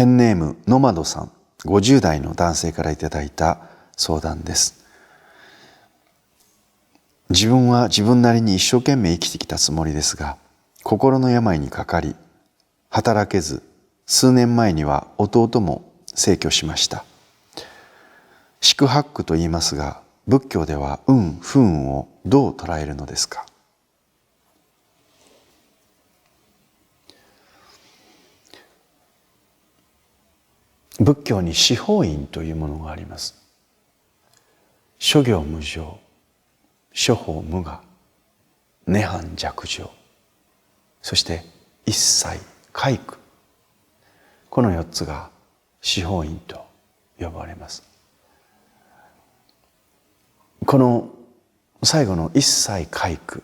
ペンネームノマドさん、50代の男性からいただいた相談です。自分は自分なりに一生懸命生きてきたつもりですが、心の病にかかり、働けず、数年前には弟も逝去しました。四苦八苦と言いますが、仏教では運不運をどう捉えるのですか？仏教に四法院というものがあります。諸行無常、諸法無我、涅槃寂浄、そして一切皆苦、この4つが四法院と呼ばれます。この最後の一切皆苦、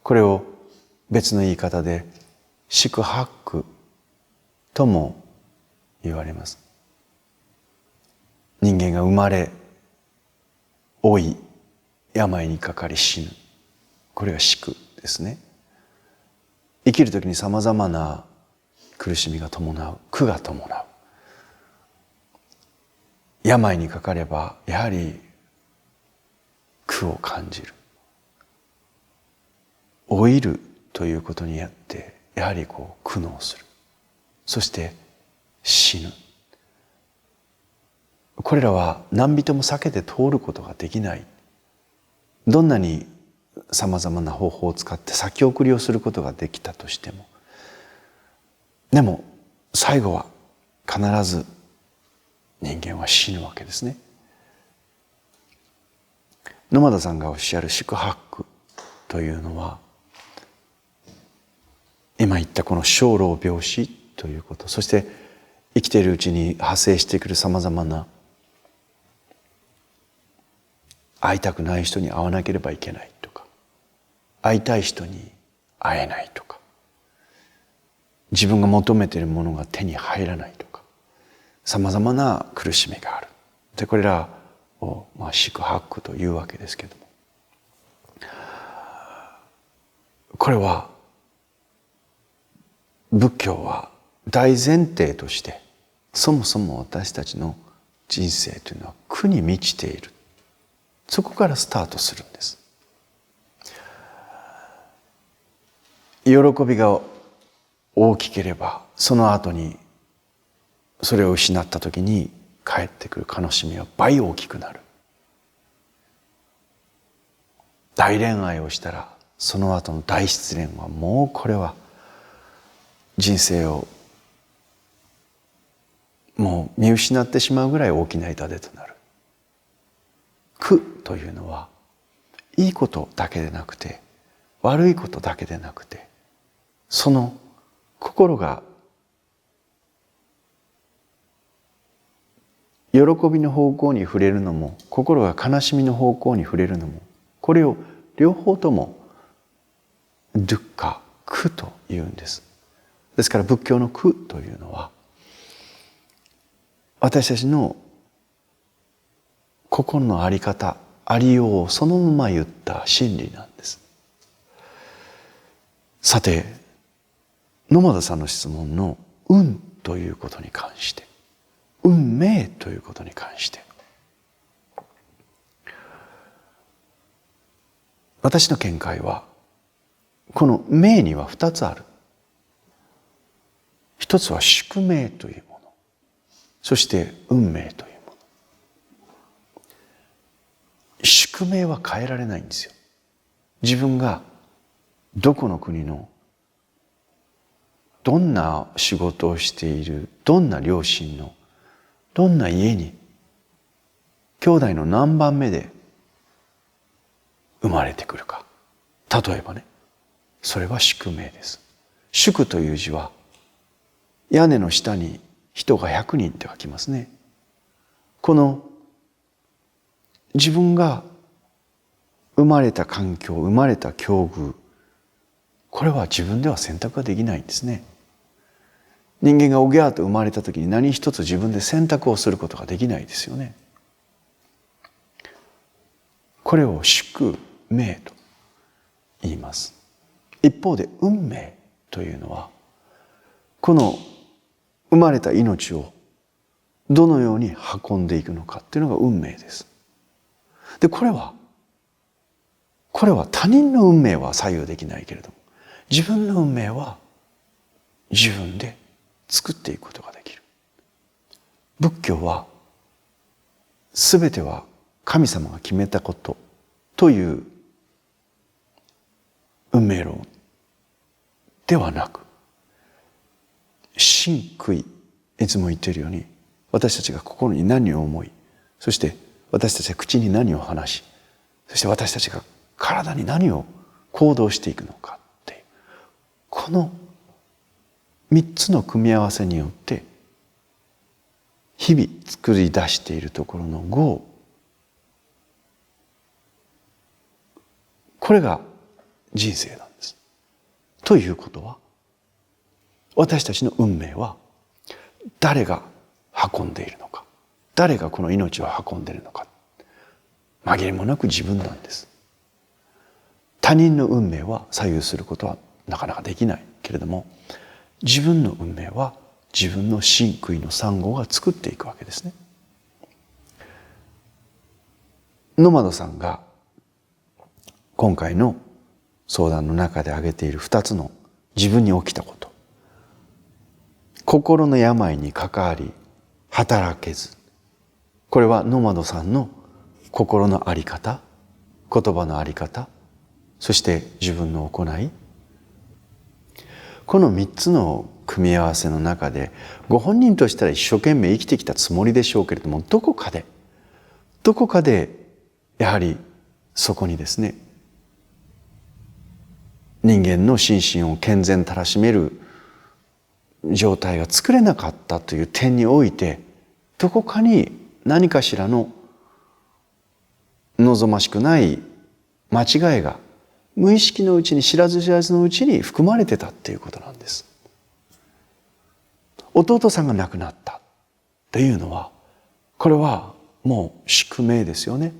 これを別の言い方で四苦八苦とも言われます。人間が生まれ、老い、病にかかり死ぬ、これが四苦ですね。生きるときにさまざまな苦しみが伴う、苦が伴う。病にかかればやはり苦を感じる。老いるということによってやはり苦悩する。そして死ぬ。これらは何人も避けて通ることができない。どんなにさまざまな方法を使って先送りをすることができたとしても、でも最後は必ず人間は死ぬわけですね。野間田さんがおっしゃる四苦八苦というのは、今言ったこの生老病死ということ、そして生きているうちに派生してくるさまざまな会いたくない人に会わなければいけないとか、会いたい人に会えないとか、自分が求めているものが手に入らないとか、さまざまな苦しみがある。でこれらを四苦八苦というわけですけども、これは仏教は大前提として、そもそも私たちの人生というのは苦に満ちている。そこからスタートするんです。喜びが大きければ、その後にそれを失った時に返ってくる悲しみは倍大きくなる。大恋愛をしたら、その後の大失恋はもうこれは人生をもう見失ってしまうぐらい大きな痛手となる。苦というのは、いいことだけでなくて、悪いことだけでなくて、その心が喜びの方向に触れるのも、心が悲しみの方向に触れるのも、これを両方ともドゥッカ、苦というんです。ですから仏教の苦というのは、私たちの心の在り方、ありようをそのまま言った真理なんです。さて、野間田さんの質問の運ということに関して、運命ということに関して、私の見解は、この命には2つある。一つは宿命というもの、そして運命というもの。宿命は変えられないんですよ。自分がどこの国のどんな仕事をしている、どんな両親のどんな家に兄弟の何番目で生まれてくるか、例えばね、それは宿命です。宿という字は屋根の下に人が100人って書きますね。この自分が生まれた環境、生まれた境遇、これは自分では選択ができないんですね。人間がおぎゃーと生まれた時に何一つ自分で選択をすることができないですよね。これを宿命と言います。一方で運命というのは、この生まれた命をどのように運んでいくのかっていうのが運命です。で、これは他人の運命は左右できないけれども、自分の運命は自分で作っていくことができる。仏教は全ては神様が決めたことという運命論ではなく、真悔い、いつも言っているように、私たちが心に何を思い、そして私たちが口に何を話し、そして私たちが体に何を行動していくのかっていう、この3つの組み合わせによって日々作り出しているところの業、これが人生なんです。ということは、私たちの運命は誰が運んでいるのか、誰がこの命を運んでいるのか、紛れもなく自分なんです。他人の運命は左右することはなかなかできないけれども、自分の運命は自分の真悔いの三業が作っていくわけですね。ノマドさんが今回の相談の中で挙げている2つの自分に起きたこと、心の病にかかり働けず、これはノマドさんの心の在り方、言葉の在り方、そして自分の行い、この3つの組み合わせの中で、ご本人としたら一生懸命生きてきたつもりでしょうけれども、どこかでやはりそこにですね、人間の心身を健全たらしめる状態が作れなかったという点において、どこかに何かしらの望ましくない間違いが無意識のうちに、知らず知らずのうちに含まれてたっていうことなんです。弟さんが亡くなったっていうのは、これはもう宿命ですよね。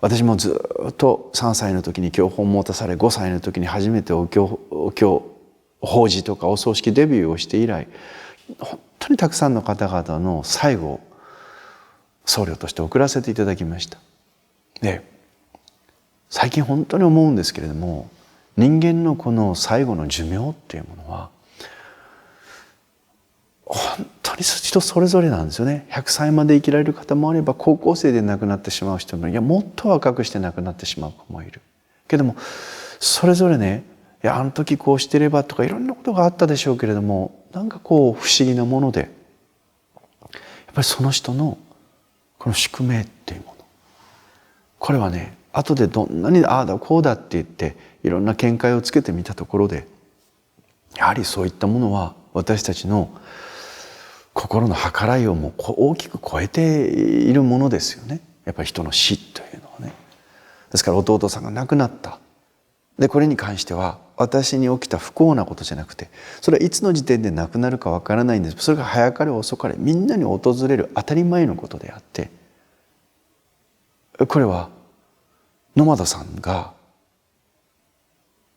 私もずっと3歳の時に教本を持たされ、5歳の時に初めてお経法事とかお葬式デビューをして以来、本当にたくさんの方々の最後を僧侶として送らせていただきました。で、最近本当に思うんですけれども、人間のこの最後の寿命っていうものは本当に人それぞれなんですよね。100歳まで生きられる方もあれば、高校生で亡くなってしまう人もいる。いや、もっと若くして亡くなってしまう子もいるけども、それぞれね、いや、あの時こうしてればとかいろんなことがあったでしょうけれども、なんかこう不思議なもので、やっぱりその人のこの宿命っていうもの、これはね、後でどんなにああだこうだって言っていろんな見解をつけてみたところで、やはりそういったものは私たちの心の計らいをもう大きく超えているものですよね。やっぱり人の死というのはね。ですから弟さんが亡くなった。で、これに関しては私に起きた不幸なことじゃなくて、それはいつの時点で亡くなるかわからないんです。それが早かれ遅かれみんなに訪れる当たり前のことであって、これはノマドさんが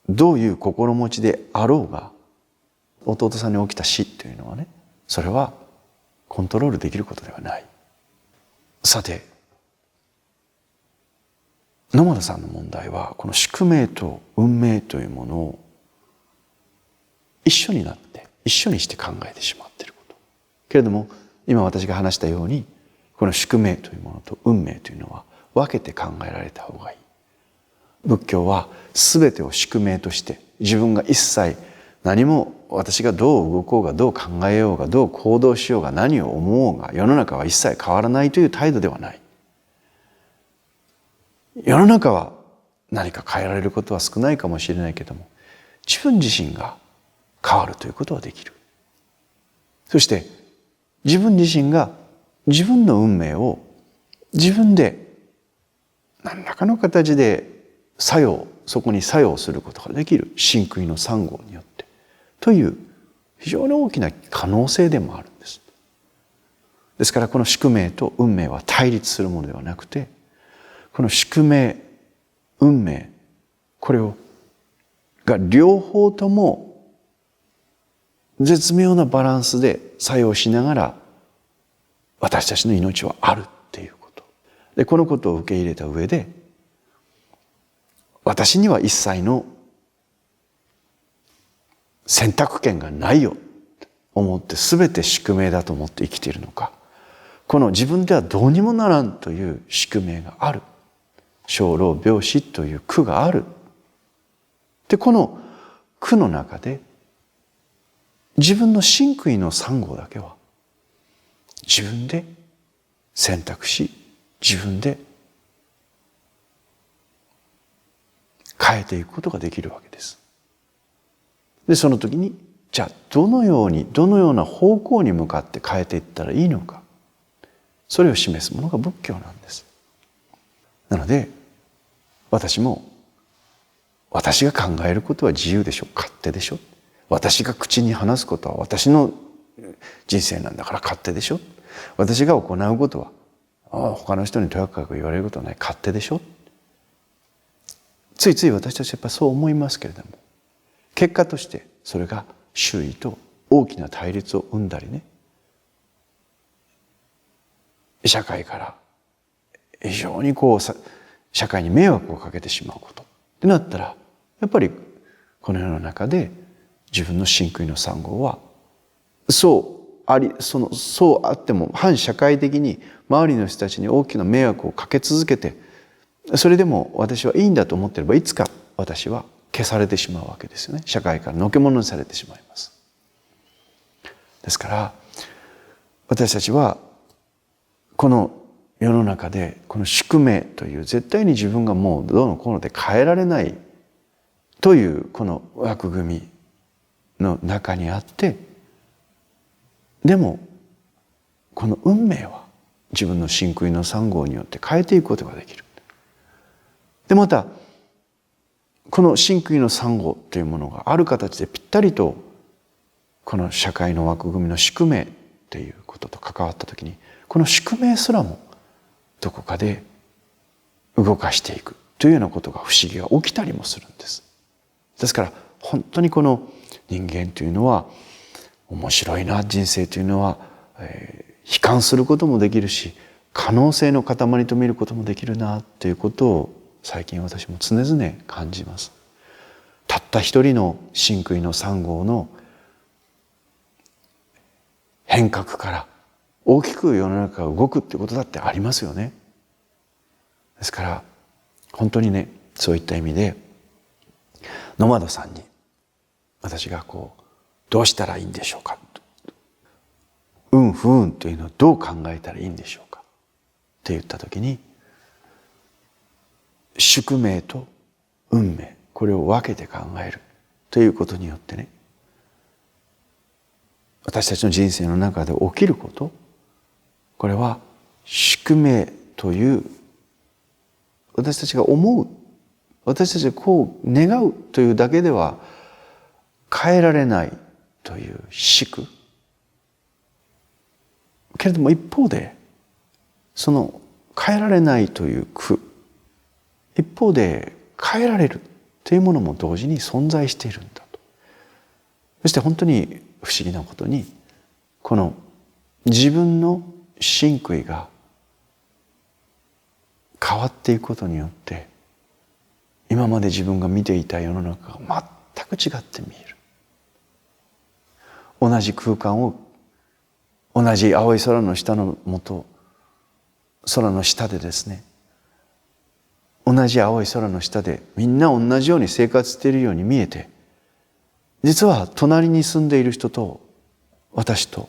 どういう心持ちであろうが、弟さんに起きた死というのはね、それはコントロールできることではない。さて、野本さんの問題は、この宿命と運命というものを一緒になって一緒にして考えてしまっていること。けれども今私が話したように、この宿命というものと運命というのは分けて考えられた方がいい。仏教は全てを宿命として、自分が一切何も、私がどう動こうが、どう考えようが、どう行動しようが、何を思おうが、世の中は一切変わらないという態度ではない。世の中は何か変えられることは少ないかもしれないけども、自分自身が変わるということはできる。そして自分自身が自分の運命を自分で何らかの形でそこに作用することができる。真悔いの三業によってという非常に大きな可能性でもあるんです。ですからこの宿命と運命は対立するものではなくて、この宿命、運命、これが両方とも絶妙なバランスで作用しながら私たちの命はあるっていうことで、このことを受け入れた上で、私には一切の選択権がないよと思って全て宿命だと思って生きているのか、この自分ではどうにもならんという宿命がある、生老病死という苦がある。でこの苦の中で自分の真悔の3号だけは自分で選択し、自分で変えていくことができるわけです。でその時にじゃあどのような方向に向かって変えていったらいいのか、それを示すものが仏教なんです。なので私が考えることは自由でしょ、勝手でしょ、私が口に話すことは私の人生なんだから勝手でしょ、私が行うことは他の人にとやかく言われることはない、勝手でしょ。ついつい私たちはやっぱりそう思いますけれども、結果としてそれが周囲と大きな対立を生んだりね、社会から非常に社会に迷惑をかけてしまうことってなったら、やっぱりこの世の中で自分の真悔の3号はそうあっても反社会的に周りの人たちに大きな迷惑をかけ続けて、それでも私はいいんだと思っていれば、いつか私は消されてしまうわけですよね。社会からのけ者にされてしまいます。ですから私たちはこの世の中でこの宿命という絶対に自分がもうどうのこうので変えられないというこの枠組みの中にあって、でもこの運命は自分の真悔の3号によって変えていくことができる。でまたこの真悔の3号というものがある形でぴったりとこの社会の枠組みの宿命ということと関わったときに、この宿命すらもどこかで動かしていくというようなことが不思議が起きたりもするんです。ですから本当にこの人間というのは面白いな、人生というのは、悲観することもできるし可能性の塊と見ることもできるなということを最近私も常々感じます。たった一人の真悔の3号の変革から大きく世の中が動くっていうことだってありますよね。ですから本当にね、そういった意味でノマドさんに私がどうしたらいいんでしょうか、運不運というのをどう考えたらいいんでしょうかって言った時に、宿命と運命、これを分けて考えるということによってね、私たちの人生の中で起きること、これは宿命という私たちが思う、私たちがこう願うというだけでは変えられないという宿けれども、一方でその変えられないという苦、一方で変えられるというものも同時に存在しているんだと。そして本当に不思議なことに、この自分の真悔が変わっていくことによって、今まで自分が見ていた世の中が全く違って見える。同じ空間を同じ青い空の下の下、空の下でですね、同じ青い空の下でみんな同じように生活しているように見えて、実は隣に住んでいる人と私と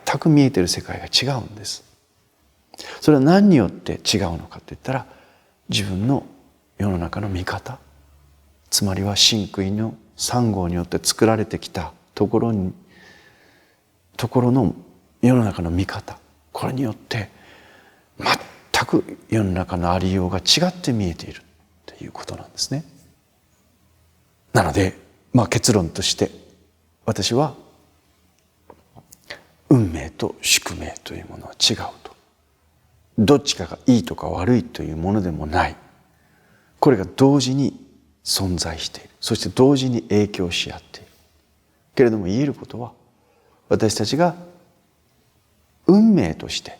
全く見えている世界が違うんです。それは何によって違うのかといったら、自分の世の中の見方、つまりは真悔の3号によって作られてきたところの世の中の見方、これによって全く世の中のありようが違って見えているということなんですね。なので結論として私は運命と宿命というものは違うと。どっちかがいいとか悪いというものでもない。これが同時に存在している。そして同時に影響し合っている。けれども言えることは、私たちが運命として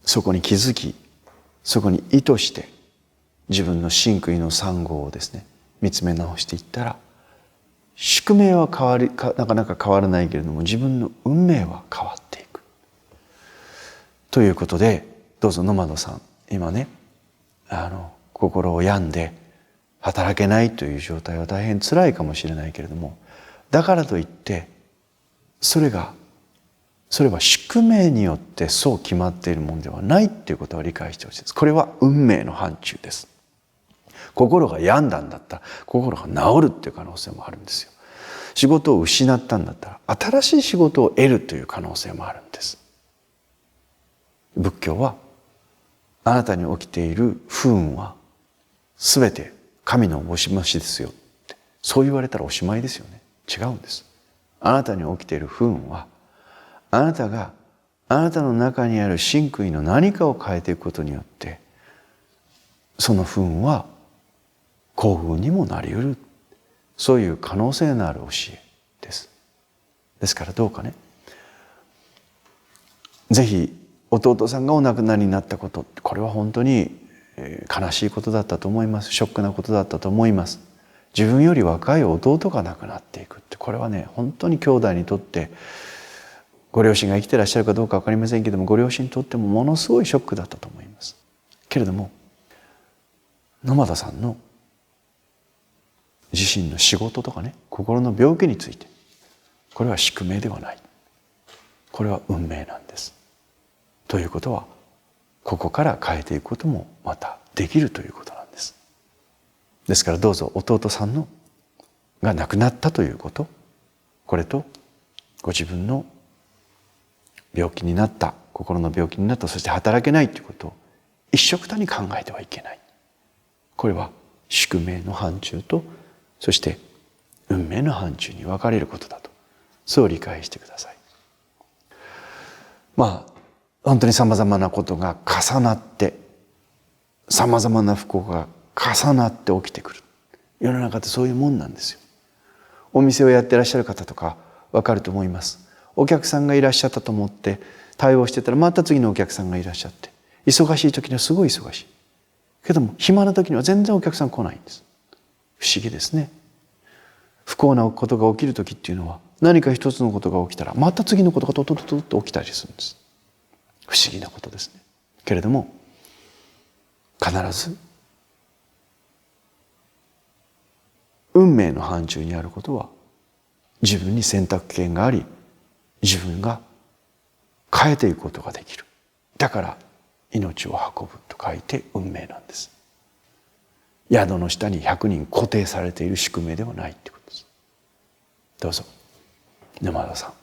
そこに気づき、そこに意図して自分の真悔の産業をですね、見つめ直していったら、宿命はなかなか変わらないけれども、自分の運命は変わっていくということで、どうぞノマドさん、今ね、心を病んで働けないという状態は大変辛いかもしれないけれども、だからといってそれは宿命によってそう決まっているものではないということを理解してほしいです。これは運命の範疇です。心が病んだんだったら心が治るっていう可能性もあるんですよ。仕事を失ったんだったら新しい仕事を得るという可能性もあるんです。仏教はあなたに起きている不運はすべて神のおしましですよって、そう言われたらおしまいですよね。違うんです。あなたに起きている不運は、あなたがあなたの中にある真悔の何かを変えていくことによって、その不運は幸運にもなり得る、そういう可能性のある教えです。ですからどうかね、ぜひ弟さんがお亡くなりになったこと、これは本当に悲しいことだったと思います。ショックなことだったと思います。自分より若い弟が亡くなっていくって、これはね、本当に兄弟にとって、ご両親が生きてらっしゃるかどうか分かりませんけども、ご両親にとってもものすごいショックだったと思います。けれども野俣さんの自身の仕事とかね、心の病気について、これは宿命ではない、これは運命なんです。ということは、ここから変えていくこともまたできるということなんです。ですからどうぞ弟さんが亡くなったということ、これとご自分の病気になった、心の病気になった、そして働けないということを一緒くたに考えてはいけない。これは宿命の範疇と、そして運命の範疇に分かれることだと、そう理解してください。本当にさまざまなことが重なって、さまざまな不幸が重なって起きてくる。世の中ってそういうもんなんですよ。お店をやってらっしゃる方とか分かると思います。お客さんがいらっしゃったと思って対応してたら、また次のお客さんがいらっしゃって、忙しい時にはすごい忙しいけども、暇な時には全然お客さん来ないんです。不思議ですね。不幸なことが起きる時っていうのは、何か一つのことが起きたらまた次のことがトトトトと起きたりするんです。不思議なことですね。けれども必ず運命の範疇にあることは、自分に選択権があり、自分が変えていくことができる。だから命を運ぶと書いて運命なんです。宿の下に100人固定されている宿命ではないってことです。どうぞ沼田さん、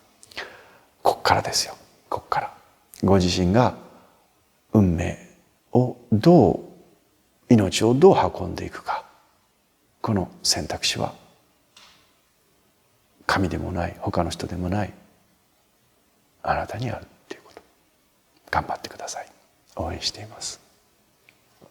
こっからですよ。こっからご自身が運命を命をどう運んでいくか、この選択肢は神でもない他の人でもないあなたにあるということ、頑張ってください。応援しています。